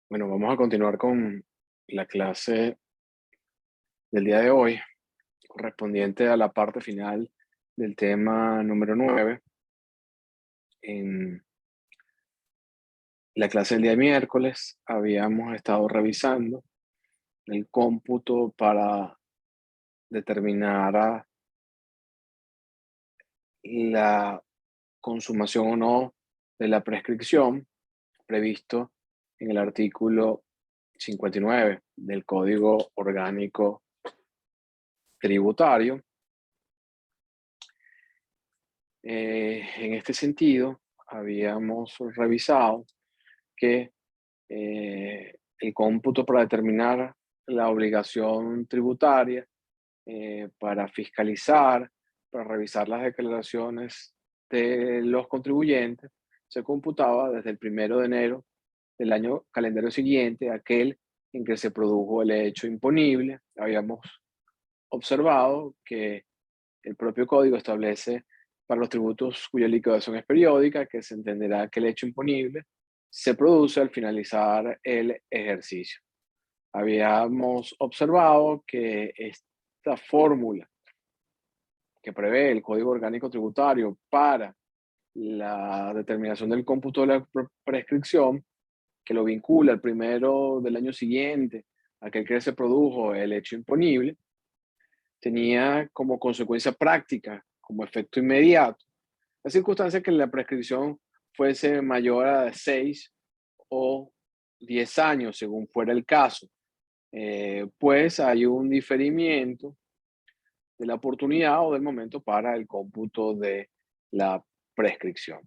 Bueno, vamos a continuar con la clase del día de hoy, correspondiente a la parte final del tema número 9. En la clase del día de miércoles habíamos estado revisando el cómputo para determinar la consumación o no de la prescripción previsto en el artículo 59 del Código Orgánico Tributario. En este sentido, habíamos revisado que el cómputo para determinar la obligación tributaria, para fiscalizar, para revisar las declaraciones de los contribuyentes, se computaba desde el 1 de enero del año calendario siguiente, aquel en que se produjo el hecho imponible. Habíamos observado que el propio código establece para los tributos cuya liquidación es periódica, que se entenderá que el hecho imponible se produce al finalizar el ejercicio. Habíamos observado que esta fórmula que prevé el Código Orgánico Tributario para la determinación del cómputo de la prescripción, que lo vincula al 1 del año siguiente, aquel que se produjo el hecho imponible, tenía como consecuencia práctica, como efecto inmediato, la circunstancia que la prescripción fuese mayor a 6 o 10 años, según fuera el caso, pues hay un diferimiento de la oportunidad o del momento para el cómputo de la prescripción.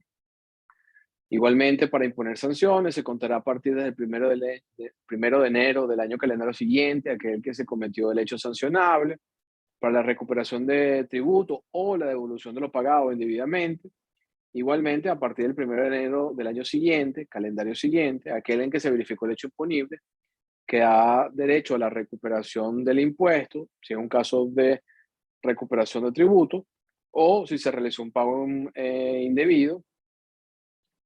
Igualmente, para imponer sanciones, se contará a partir del 1 de enero del año calendario siguiente, aquel que se cometió el hecho sancionable, para la recuperación de tributo o la devolución de lo pagado indebidamente. Igualmente, a partir del 1 de enero del año siguiente, calendario siguiente, aquel en que se verificó el hecho imponible, que da derecho a la recuperación del impuesto, si es un caso de recuperación de tributo, o si se realizó un pago indebido,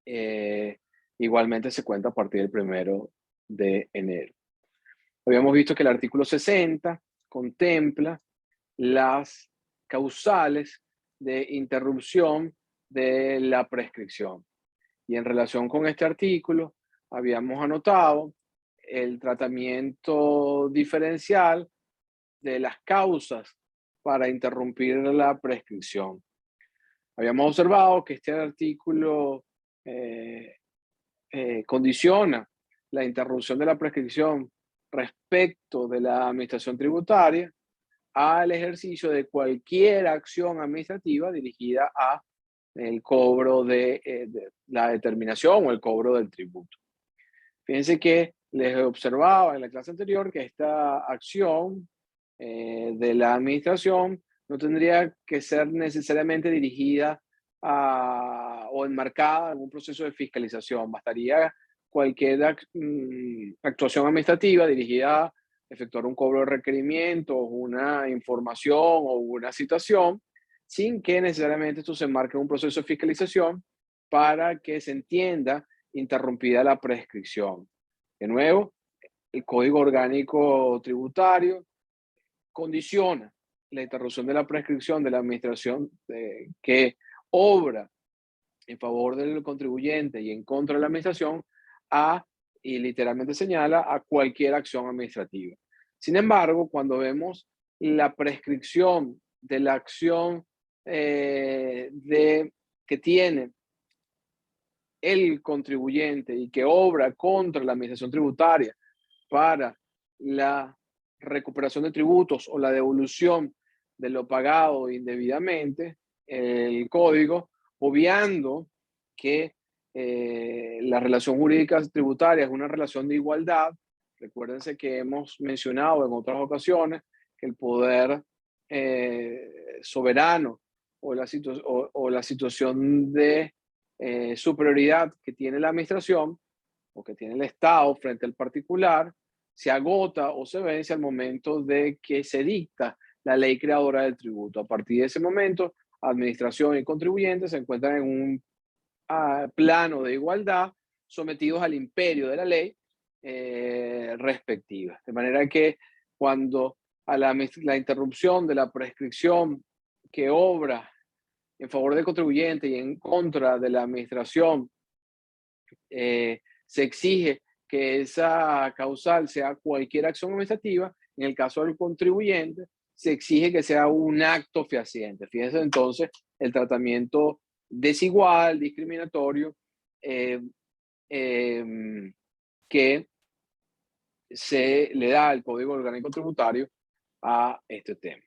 eh, igualmente se cuenta a partir del 1 de enero. Habíamos visto que el artículo 60 contempla las causales de interrupción de la prescripción. Y en relación con este artículo, habíamos anotado el tratamiento diferencial de las causas para interrumpir la prescripción. Habíamos observado que este artículo eh, condiciona la interrupción de la prescripción respecto de la administración tributaria al ejercicio de cualquier acción administrativa dirigida a el cobro de la determinación o el cobro del tributo. Fíjense que les observaba en la clase anterior que esta acción de la administración no tendría que ser necesariamente dirigida o enmarcada en un proceso de fiscalización. Bastaría cualquier actuación administrativa dirigida a efectuar un cobro de requerimientos, una información o una citación, sin que necesariamente esto se enmarque en un proceso de fiscalización para que se entienda interrumpida la prescripción. De nuevo, el Código Orgánico Tributario condiciona la interrupción de la prescripción de la administración que obra en favor del contribuyente y en contra de la administración y literalmente señala, a cualquier acción administrativa. Sin embargo, cuando vemos la prescripción de la acción que tiene el contribuyente y que obra contra la administración tributaria para la recuperación de tributos o la devolución de lo pagado indebidamente, el código, obviando que la relación jurídica tributaria es una relación de igualdad. Recuérdense que hemos mencionado en otras ocasiones que el poder soberano o la situación de superioridad que tiene la administración o que tiene el Estado frente al particular se agota o se vence al momento de que se dicta la ley creadora del tributo. A partir de ese momento, administración y contribuyentes se encuentran en un plano de igualdad, sometidos al imperio de la ley, respectivas. De manera que cuando a la interrupción de la prescripción que obra en favor del contribuyente y en contra de la administración, se exige que esa causal sea cualquier acción administrativa. En el caso del contribuyente, se exige que sea un acto fehaciente. Fíjense entonces el tratamiento desigual, discriminatorio, eh, em, que se le da al Código Orgánico Tributario a este tema.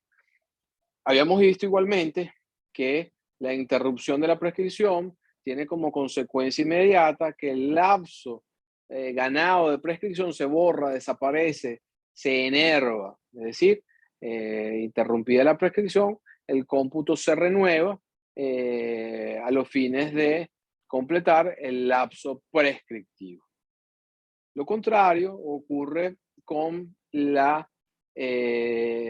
Habíamos visto igualmente que la interrupción de la prescripción tiene como consecuencia inmediata que el lapso ganado de prescripción se borra, desaparece, se enerva. Es decir, interrumpida la prescripción, el cómputo se renueva a los fines de completar el lapso prescriptivo. Lo contrario ocurre con la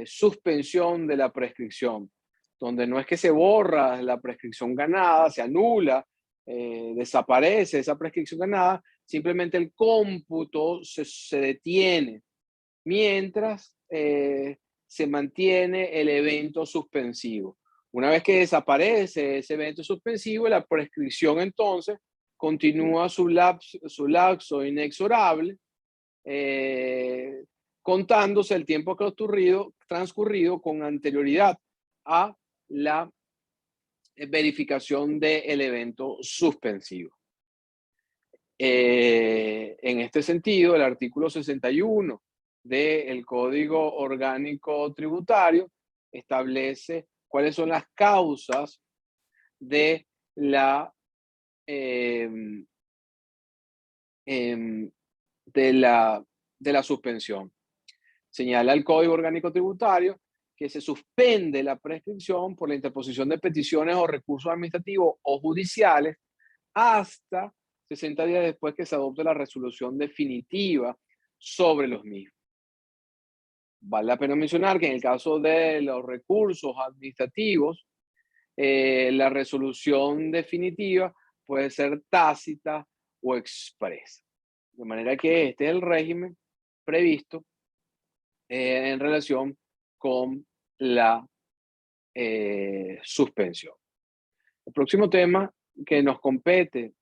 suspensión de la prescripción, donde no es que se borra la prescripción ganada, se anula, desaparece esa prescripción ganada, simplemente el cómputo se detiene mientras se mantiene el evento suspensivo. Una vez que desaparece ese evento suspensivo, la prescripción entonces continúa su lapso inexorable, eh, contándose el tiempo transcurrido con anterioridad a la verificación del evento suspensivo. En este sentido, el artículo 61 del Código Orgánico Tributario establece cuáles son las causas de la, em, em, de la suspensión. Señala el Código Orgánico Tributario que se suspende la prescripción por la interposición de peticiones o recursos administrativos o judiciales hasta 60 días después que se adopte la resolución definitiva sobre los mismos. Vale la pena mencionar que en el caso de los recursos administrativos, la resolución definitiva puede ser tácita o expresa. De manera que este es el régimen previsto en relación con la suspensión. El próximo tema que nos compete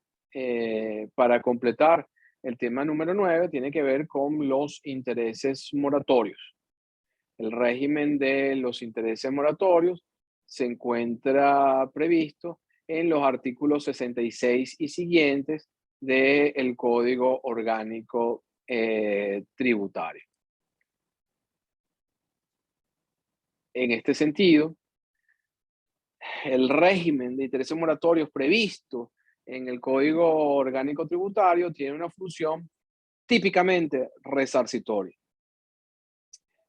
para completar el tema número 9 tiene que ver con los intereses moratorios. El régimen de los intereses moratorios se encuentra previsto en los artículos 66 y siguientes del Código Orgánico Tributario. En este sentido, el régimen de intereses moratorios previsto en el Código Orgánico Tributario tiene una función típicamente resarcitoria.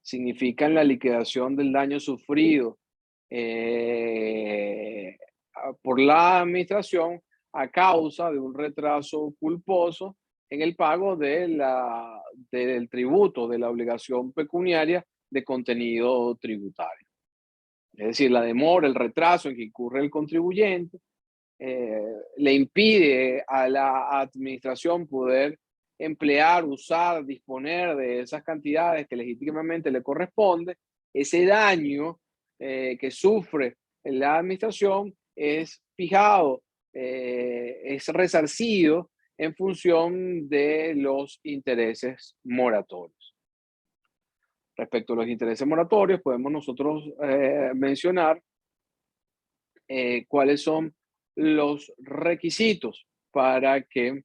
Significan la liquidación del daño sufrido por la administración a causa de un retraso culposo en el pago del tributo, de la obligación pecuniaria de contenido tributario. Es decir, la demora, el retraso en que incurre el contribuyente, le impide a la administración poder emplear, usar, disponer de esas cantidades que legítimamente le corresponde. Ese daño que sufre la administración es fijado, es resarcido en función de los intereses moratorios. Respecto a los intereses moratorios, podemos nosotros mencionar cuáles son los requisitos para que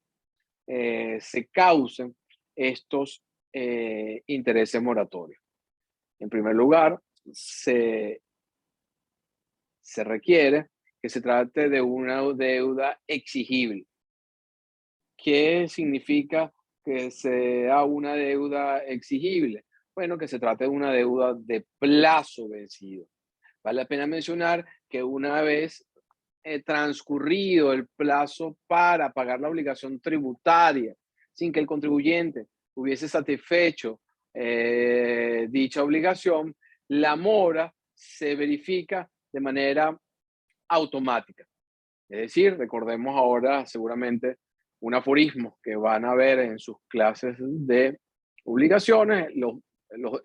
se causen estos intereses moratorios. En primer lugar, se requiere que se trate de una deuda exigible. ¿Qué significa que sea una deuda exigible? Bueno, que se trate de una deuda de plazo vencido. Vale la pena mencionar que una vez transcurrido el plazo para pagar la obligación tributaria, sin que el contribuyente hubiese satisfecho dicha obligación, la mora se verifica de manera automática. Es decir, recordemos ahora seguramente un aforismo que van a ver en sus clases de obligaciones,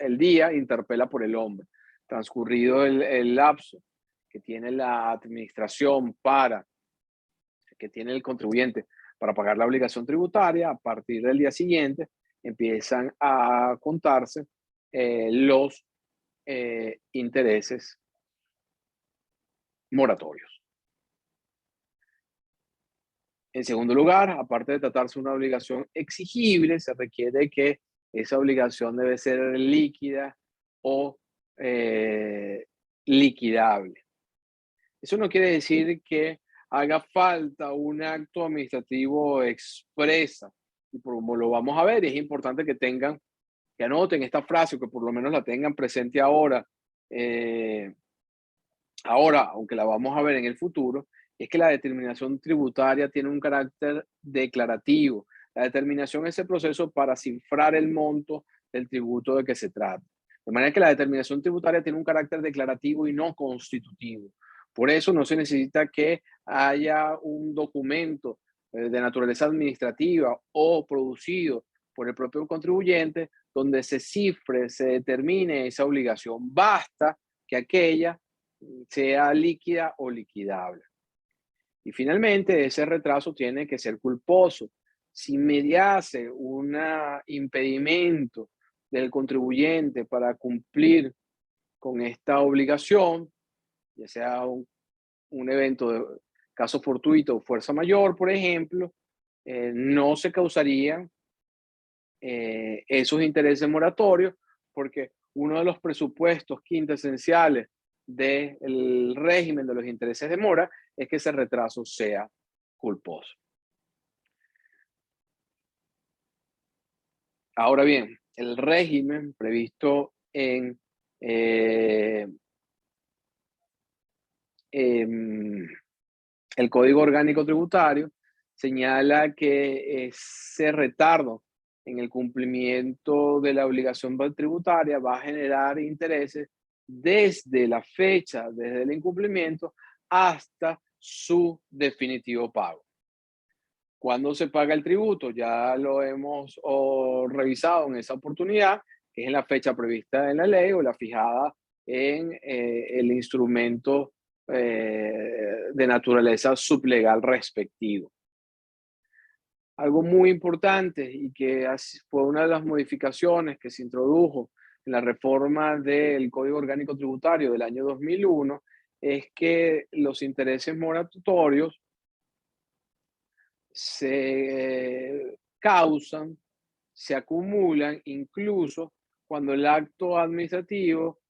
el día interpela por el hombre. Transcurrido el lapso que tiene la administración que tiene el contribuyente para pagar la obligación tributaria, a partir del día siguiente empiezan a contarse los intereses moratorios. En segundo lugar, aparte de tratarse de una obligación exigible, se requiere que esa obligación debe ser líquida o liquidable. Eso no quiere decir que haga falta un acto administrativo expresa. Y como lo vamos a ver, es importante que anoten esta frase o que por lo menos la tengan presente ahora, aunque la vamos a ver en el futuro, es que la determinación tributaria tiene un carácter declarativo. La determinación es el proceso para cifrar el monto del tributo de que se trata. De manera que la determinación tributaria tiene un carácter declarativo y no constitutivo. Por eso no se necesita que haya un documento de naturaleza administrativa o producido por el propio contribuyente donde se cifre, se determine esa obligación. Basta que aquella sea líquida o liquidable. Y finalmente, ese retraso tiene que ser culposo. Si mediase un impedimento del contribuyente para cumplir con esta obligación, ya sea un evento de caso fortuito o fuerza mayor, por ejemplo, no se causarían esos intereses moratorios, porque uno de los presupuestos quintesenciales del régimen de los intereses de mora es que ese retraso sea culposo. Ahora bien, el régimen previsto en el Código Orgánico Tributario señala que ese retardo en el cumplimiento de la obligación tributaria va a generar intereses desde la fecha, desde el incumplimiento hasta su definitivo pago. ¿Cuándo se paga el tributo? Ya lo hemos revisado en esa oportunidad, que es en la fecha prevista en la ley o la fijada en el instrumento de naturaleza sublegal respectivo. Algo muy importante y que fue una de las modificaciones que se introdujo en la reforma del Código Orgánico Tributario del año 2001 es que los intereses moratorios se causan, se acumulan incluso cuando el acto administrativo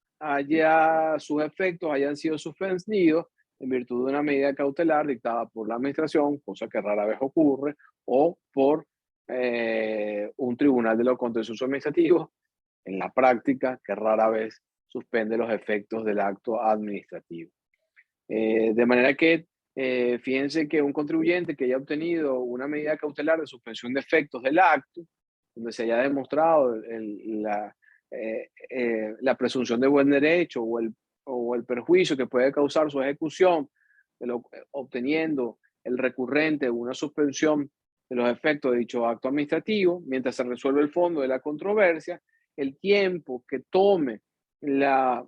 sus efectos hayan sido suspendidos en virtud de una medida cautelar dictada por la administración, cosa que rara vez ocurre, o por un tribunal de lo contencioso administrativo, en la práctica, que rara vez suspende los efectos del acto administrativo. De manera que fíjense que un contribuyente que haya obtenido una medida cautelar de suspensión de efectos del acto, donde se haya demostrado la presunción de buen derecho o el perjuicio que puede causar su ejecución, obteniendo el recurrente una suspensión de los efectos de dicho acto administrativo, mientras se resuelve el fondo de la controversia, el tiempo que tome la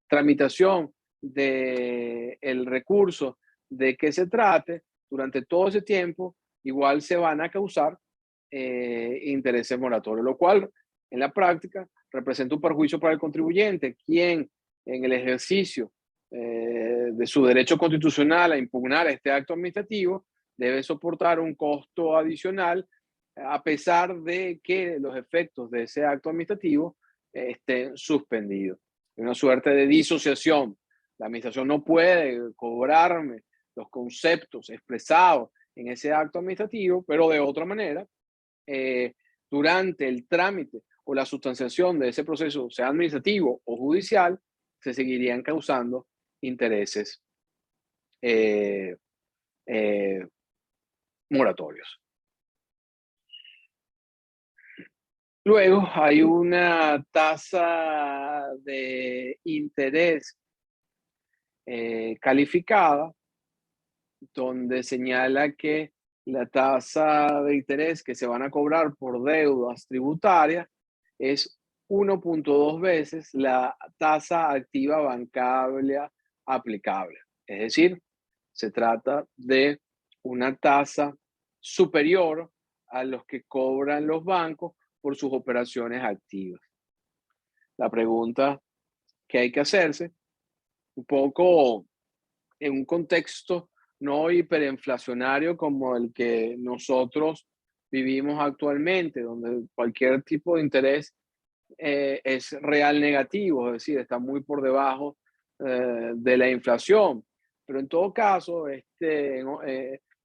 tramitación del recurso de que se trate, durante todo ese tiempo, igual se van a causar intereses moratorios, lo cual en la práctica representa un perjuicio para el contribuyente, quien en el ejercicio de su derecho constitucional a impugnar este acto administrativo debe soportar un costo adicional a pesar de que los efectos de ese acto administrativo estén suspendidos. Una suerte de disociación. La administración no puede cobrarme los conceptos expresados en ese acto administrativo, pero de otra manera, durante el trámite o la sustanciación de ese proceso, sea administrativo o judicial, se seguirían causando intereses moratorios. Luego hay una tasa de interés calificada, donde señala que la tasa de interés que se van a cobrar por deudas tributarias es 1.2 veces la tasa activa bancaria aplicable. Es decir, se trata de una tasa superior a los que cobran los bancos por sus operaciones activas. La pregunta que hay que hacerse, un poco en un contexto no hiperinflacionario como el que nosotros vivimos actualmente, donde cualquier tipo de interés es real negativo, es decir, está muy por debajo de la inflación. Pero en todo caso, en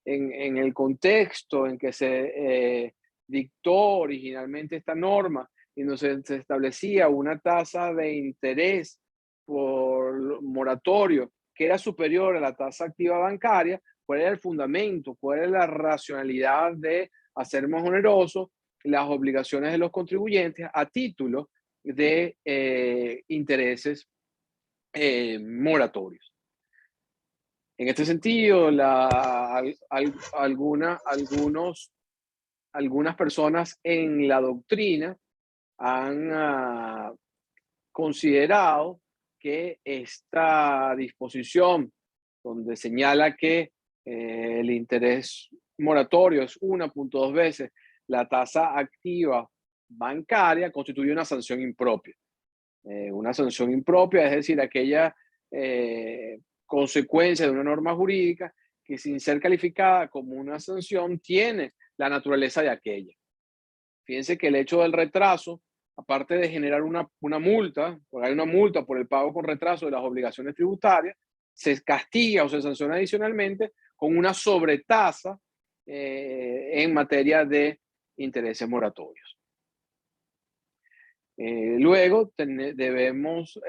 el contexto en que se dictó originalmente esta norma, y donde se establecía una tasa de interés por moratorio que era superior a la tasa activa bancaria, ¿cuál era el fundamento? ¿Cuál era la racionalidad de hacer más oneroso las obligaciones de los contribuyentes a título de intereses moratorios? En este sentido, algunas personas en la doctrina han considerado que esta disposición, donde señala que el interés moratorio es 1.2 veces la tasa activa bancaria, constituye una sanción impropia. Una sanción impropia, es decir, aquella consecuencia de una norma jurídica que, sin ser calificada como una sanción, tiene la naturaleza de aquella. Fíjense que el hecho del retraso, aparte de generar una multa, porque hay una multa por el pago con retraso de las obligaciones tributarias, se castiga o se sanciona adicionalmente con una sobretasa en materia de intereses moratorios. Luego debemos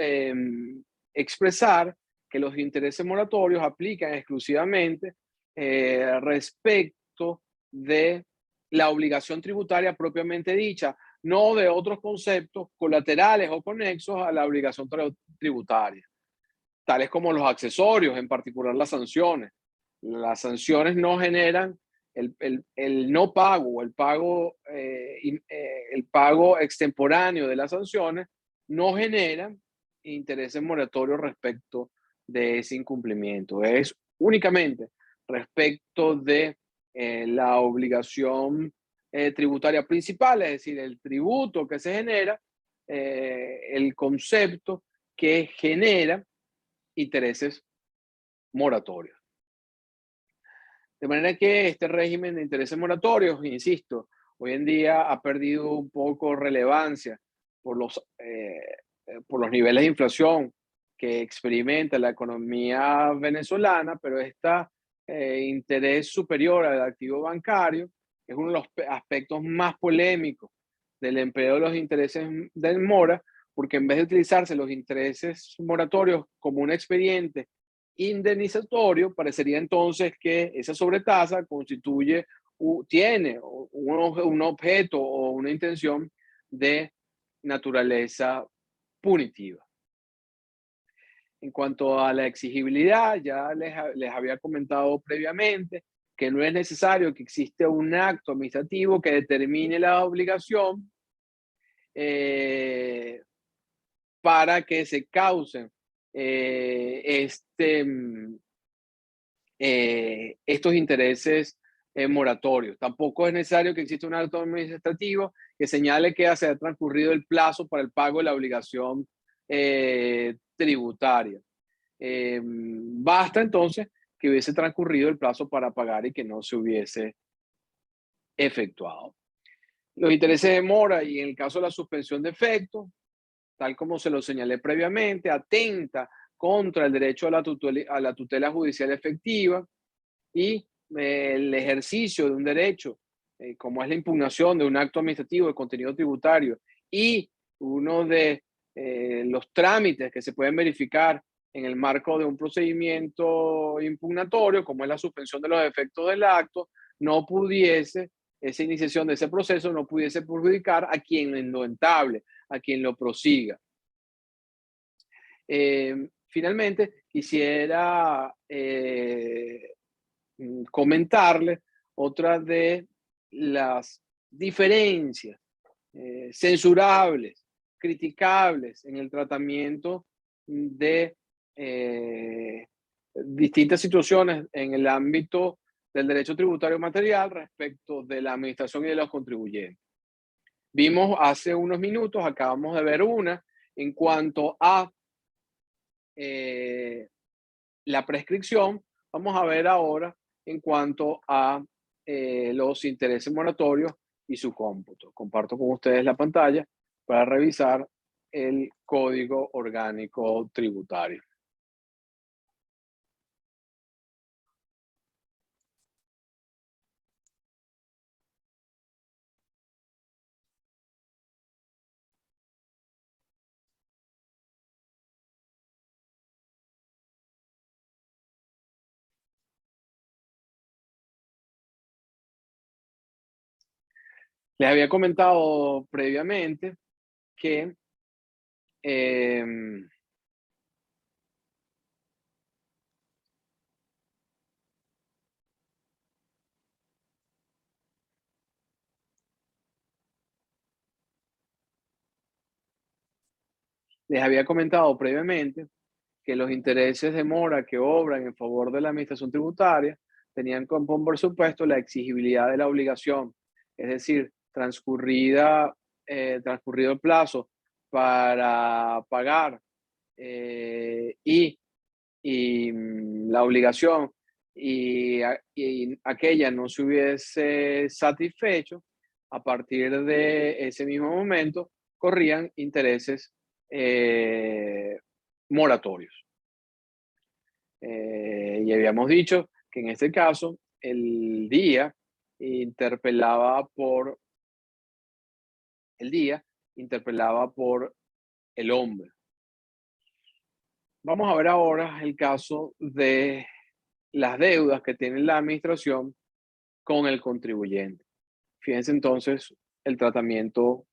expresar que los intereses moratorios aplican exclusivamente respecto de la obligación tributaria propiamente dicha, no de otros conceptos colaterales o conexos a la obligación tributaria, tales como los accesorios, en particular las sanciones. Las sanciones no generan el no pago o el pago extemporáneo de las sanciones, no generan intereses moratorios respecto de ese incumplimiento. Es únicamente respecto de la obligación tributaria principal, es decir, el tributo que se genera, el concepto que genera intereses moratorios. De manera que este régimen de intereses moratorios, insisto, hoy en día ha perdido un poco relevancia por por los niveles de inflación que experimenta la economía venezolana, pero este interés superior al activo bancario es uno de los aspectos más polémicos del empleo de los intereses del mora, porque en vez de utilizarse los intereses moratorios como un expediente indemnizatorio, parecería entonces que esa sobretasa tiene un objeto o una intención de naturaleza punitiva. En cuanto a la exigibilidad, ya les había comentado previamente que no es necesario que exista un acto administrativo que determine la obligación para que se causen estos intereses moratorios. Tampoco es necesario que exista un acto administrativo que señale que se ha transcurrido el plazo para el pago de la obligación tributaria. Basta entonces que hubiese transcurrido el plazo para pagar y que no se hubiese efectuado. Los intereses de mora y en el caso de la suspensión de efecto, tal como se lo señalé previamente, atenta contra el derecho a la tutela judicial efectiva y el ejercicio de un derecho, como es la impugnación de un acto administrativo de contenido tributario y uno de los trámites que se pueden verificar en el marco de un procedimiento impugnatorio, como es la suspensión de los efectos del acto, no pudiese, esa iniciación de ese proceso no pudiese perjudicar a quien lo entable, a quien lo prosiga. Finalmente, quisiera comentarle otra de las diferencias censurables, criticables en el tratamiento de distintas situaciones en el ámbito del derecho tributario material respecto de la administración y de los contribuyentes. Vimos hace unos minutos, acabamos de ver una en cuanto a la prescripción. Vamos a ver ahora en cuanto a los intereses moratorios y su cómputo. Comparto con ustedes la pantalla para revisar el Código Orgánico Tributario. Les había comentado previamente que eh, que los intereses de mora que obran en favor de la administración tributaria tenían como por supuesto la exigibilidad de la obligación, es decir, transcurrido el plazo para pagar la obligación y aquella no se hubiese satisfecho, a partir de ese mismo momento corrían intereses moratorios. Y habíamos dicho que en este caso el día interpelaba por el hombre. Vamos a ver ahora el caso de las deudas que tiene la administración con el contribuyente. Fíjense entonces el tratamiento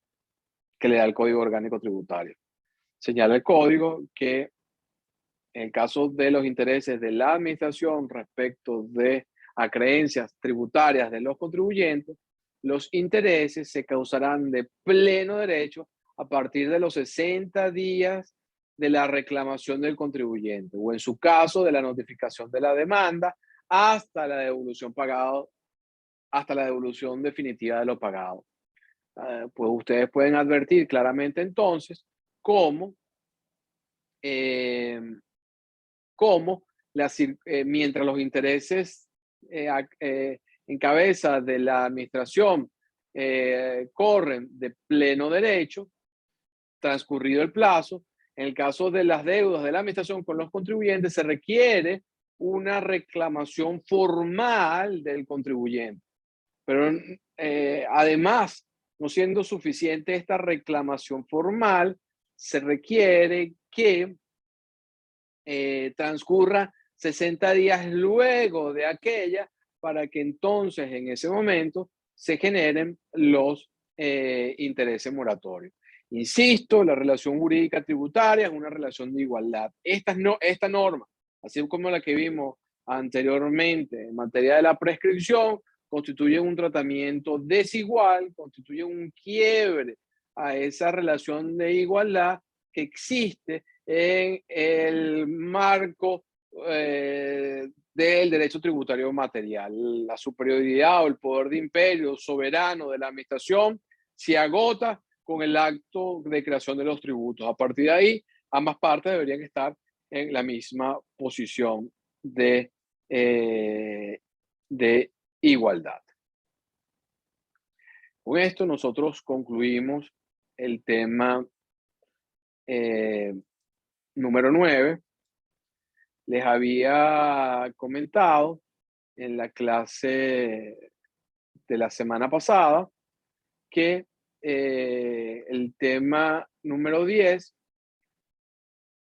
que le da el Código Orgánico Tributario. Señala el código que en el caso de los intereses de la administración respecto de acreencias tributarias de los contribuyentes, los intereses se causarán de pleno derecho a partir de los 60 días de la reclamación del contribuyente, o en su caso de la notificación de la demanda, hasta la devolución definitiva de lo pagado. Pues ustedes pueden advertir claramente entonces cómo eh, mientras los intereses en cabeza de la administración corren de pleno derecho, transcurrido el plazo, en el caso de las deudas de la administración con los contribuyentes, se requiere una reclamación formal del contribuyente. Pero además, no siendo suficiente esta reclamación formal, se requiere que transcurra 60 días luego de aquella para que entonces en ese momento se generen los intereses moratorios. Insisto, la relación jurídica tributaria es una relación de igualdad. Esta norma, así como la que vimos anteriormente en materia de la prescripción, constituye un tratamiento desigual, constituye un quiebre a esa relación de igualdad que existe en el marco del derecho tributario material. La superioridad o el poder de imperio soberano de la administración se agota con el acto de creación de los tributos. A partir de ahí, ambas partes deberían estar en la misma posición de igualdad. Con esto nosotros concluimos el tema número 9. Les había comentado en la clase de la semana pasada que el tema número 10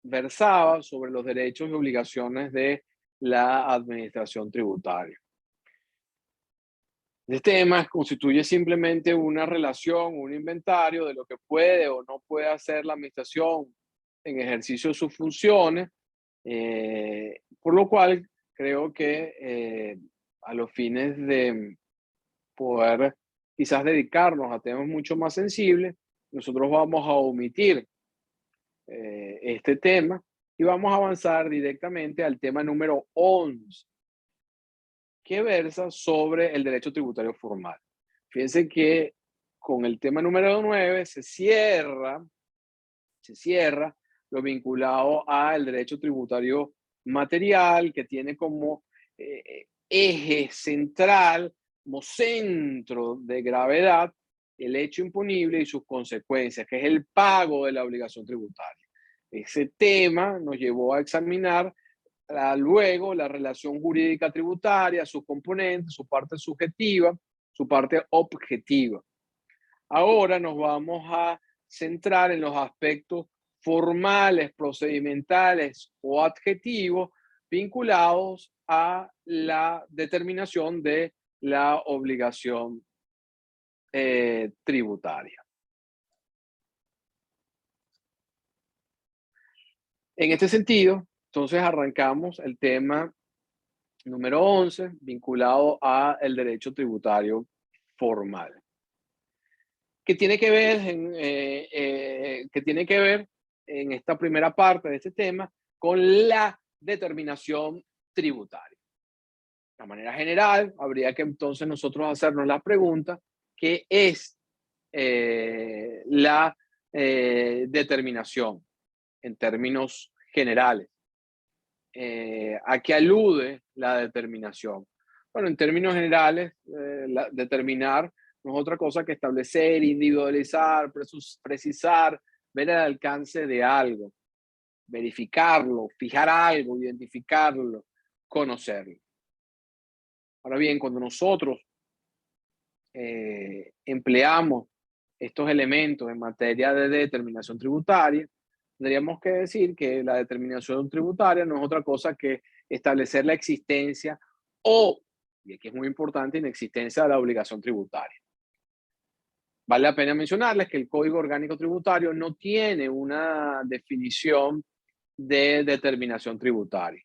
versaba sobre los derechos y obligaciones de la administración tributaria. Este tema constituye simplemente una relación, un inventario de lo que puede o no puede hacer la administración en ejercicio de sus funciones, por lo cual creo que a los fines poder quizás dedicarnos a temas mucho más sensibles, nosotros vamos a omitir este tema y vamos a avanzar directamente al tema número 11, que versa sobre el derecho tributario formal. Fíjense que con el tema número 9 se cierra lo vinculado al derecho tributario material, que tiene como eje central, como centro de gravedad, el hecho imponible y sus consecuencias, que es el pago de la obligación tributaria. Ese tema nos llevó a examinar luego la relación jurídica tributaria, sus componentes, su parte subjetiva, su parte objetiva. Ahora nos vamos a centrar en los aspectos formales, procedimentales o adjetivos vinculados a la determinación de la obligación tributaria. En este sentido, entonces arrancamos el tema número 11, vinculado al derecho tributario formal, que tiene que ver en esta primera parte de este tema con la determinación tributaria. De manera general, habría que entonces nosotros hacernos la pregunta: ¿qué es la determinación en términos generales? ¿A qué alude la determinación? Bueno, en términos generales, determinar no es otra cosa que establecer, individualizar, precisar, ver el alcance de algo, verificarlo, fijar algo, identificarlo, conocerlo. Ahora bien, cuando nosotros empleamos estos elementos en materia de determinación tributaria, tendríamos que decir que la determinación tributaria no es otra cosa que establecer la existencia o, y aquí es muy importante, inexistencia de la obligación tributaria. Vale la pena mencionarles que el Código Orgánico Tributario no tiene una definición de determinación tributaria.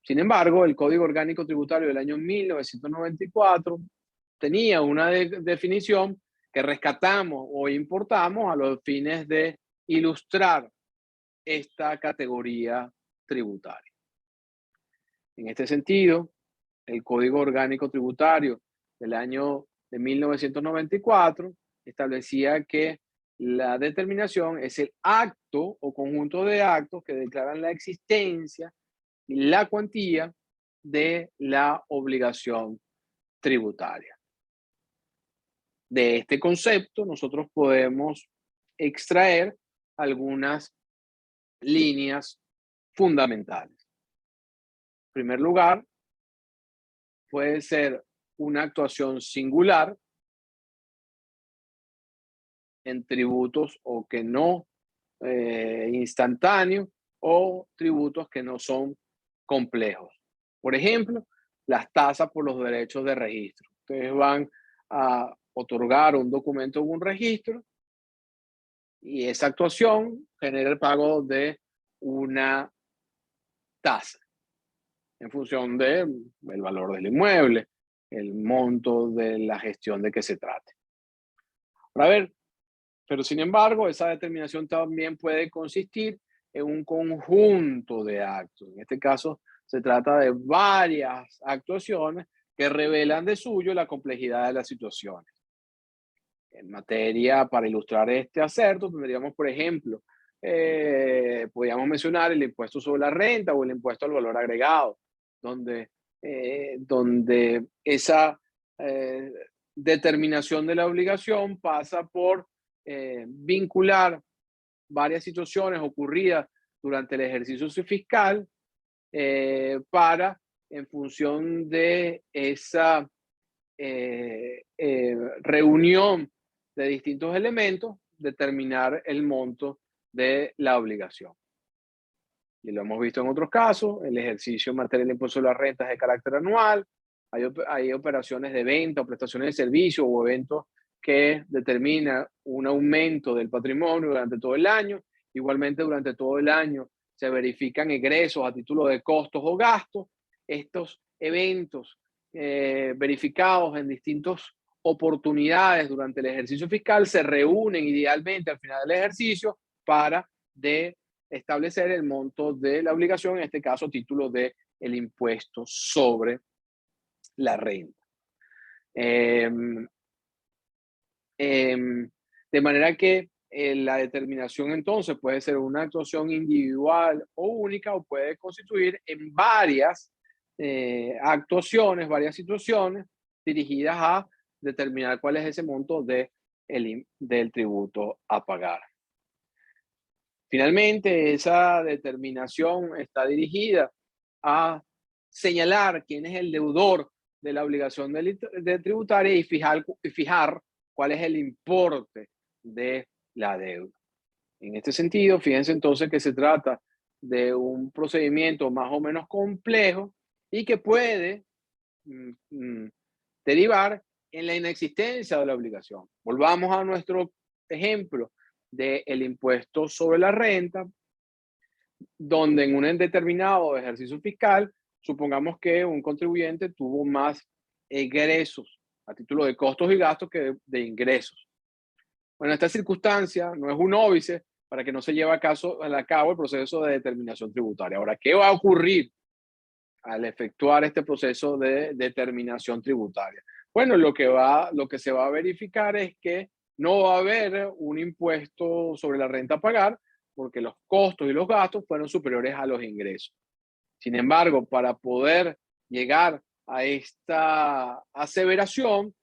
Sin embargo, el Código Orgánico Tributario del año 1994 tenía una definición que rescatamos o importamos a los fines de ilustrar esta categoría tributaria. En este sentido, el Código Orgánico Tributario del año de 1994 establecía que la determinación es el acto o conjunto de actos que declaran la existencia y la cuantía de la obligación tributaria. De este concepto, nosotros podemos extraer algunas líneas fundamentales. En primer lugar, puede ser una actuación singular en tributos o que no instantáneos o tributos que no son complejos. Por ejemplo, las tasas por los derechos de registro. Ustedes van a otorgar un documento en un registro y esa actuación genera el pago de una tasa en función del valor del inmueble, el monto de la gestión de que se trate. A ver, pero sin embargo, esa determinación también puede consistir en un conjunto de actos. En este caso, se trata de varias actuaciones que revelan de suyo la complejidad de las situaciones. En materia, para ilustrar este acerto, tendríamos, por ejemplo, podríamos mencionar el impuesto sobre la renta o el impuesto al valor agregado, donde esa determinación de la obligación pasa por vincular varias situaciones ocurridas durante el ejercicio fiscal para, en función de esa reunión de distintos elementos, determinar el monto de la obligación. Y lo hemos visto en otros casos, el ejercicio en materia del impuesto de las rentas de carácter anual, hay operaciones de venta o prestaciones de servicio o eventos que determinan un aumento del patrimonio durante todo el año. Igualmente, durante todo el año se verifican egresos a título de costos o gastos. Estos eventos verificados en distintas oportunidades durante el ejercicio fiscal se reúnen idealmente al final del ejercicio para establecer el monto de la obligación, en este caso título del impuesto sobre la renta. De manera que la determinación entonces puede ser una actuación individual o única, o puede constituir en varias actuaciones, varias situaciones dirigidas a determinar cuál es ese monto del tributo a pagar. Finalmente, esa determinación está dirigida a señalar quién es el deudor de la obligación tributaria y fijar cuál es el importe de la deuda. En este sentido, fíjense entonces que se trata de un procedimiento más o menos complejo y que puede derivar en la inexistencia de la obligación. Volvamos a nuestro ejemplo del impuesto sobre la renta, donde en un determinado ejercicio fiscal, supongamos que un contribuyente tuvo más egresos a título de costos y gastos que de ingresos. Bueno, esta circunstancia no es un óbice para que no se lleve a cabo el proceso de determinación tributaria. Ahora, ¿qué va a ocurrir al efectuar este proceso de determinación tributaria? Bueno, lo que se va a verificar es que no va a haber un impuesto sobre la renta a pagar porque los costos y los gastos fueron superiores a los ingresos. Sin embargo, para poder llegar a esta aseveración,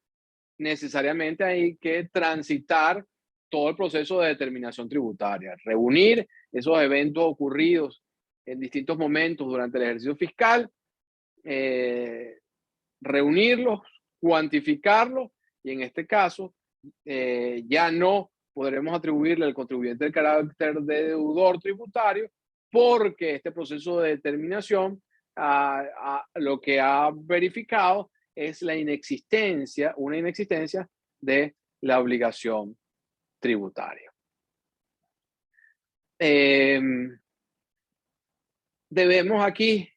necesariamente hay que transitar todo el proceso de determinación tributaria, reunir esos eventos ocurridos en distintos momentos durante el ejercicio fiscal, reunirlos, cuantificarlos y en este caso ya no podremos atribuirle al contribuyente el carácter de deudor tributario porque este proceso de determinación lo que ha verificado es una inexistencia de la obligación tributaria. Debemos aquí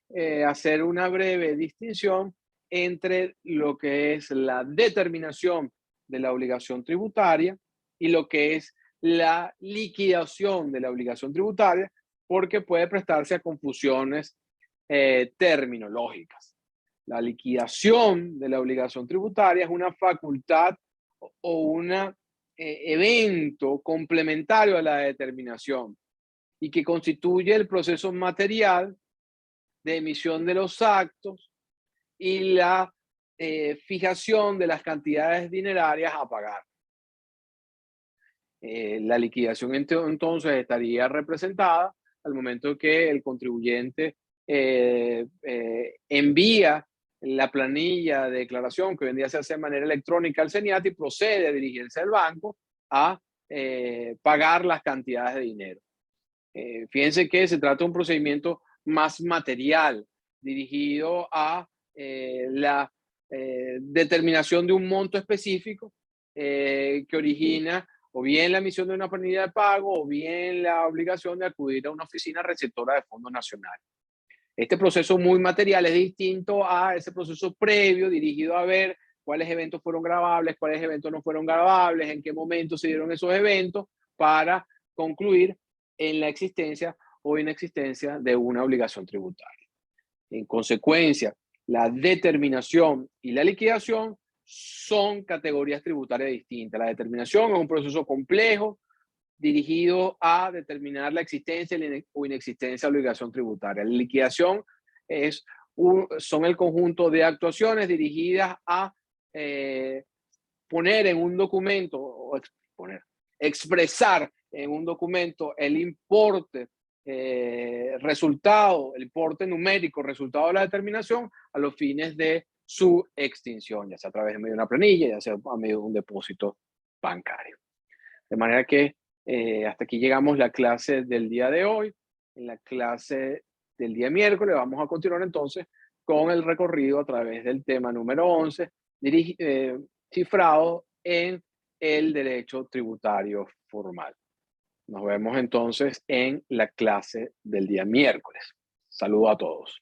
hacer una breve distinción entre lo que es la determinación de la obligación tributaria y lo que es la liquidación de la obligación tributaria, porque puede prestarse a confusiones terminológicas. La liquidación de la obligación tributaria es una facultad o un evento complementario a la determinación y que constituye el proceso material de emisión de los actos y la fijación de las cantidades dinerarias a pagar. La liquidación entonces estaría representada al momento que el contribuyente envía la planilla de declaración que hoy en día se hace de manera electrónica al CENIAT y procede a dirigirse al banco a pagar las cantidades de dinero. Fíjense que se trata de un procedimiento más material, dirigido a la determinación de un monto específico que origina o bien la emisión de una planilla de pago o bien la obligación de acudir a una oficina receptora de fondos nacionales. Este proceso muy material es distinto a ese proceso previo dirigido a ver cuáles eventos fueron grabables, cuáles eventos no fueron grabables, en qué momento se dieron esos eventos para concluir en la existencia o inexistencia de una obligación tributaria. En consecuencia, la determinación y la liquidación son categorías tributarias distintas. La determinación es un proceso complejo dirigido a determinar la existencia o inexistencia de obligación tributaria. La liquidación son el conjunto de actuaciones dirigidas a poner en un documento o expresar en un documento el importe resultado, el importe numérico resultado de la determinación a los fines de su extinción, ya sea a través de medio de una planilla, ya sea a medio de un depósito bancario. De manera que hasta aquí llegamos la clase del día de hoy. En la clase del día miércoles vamos a continuar entonces con el recorrido a través del tema número 11, cifrado en el derecho tributario formal. Nos vemos entonces en la clase del día miércoles. Saludos a todos.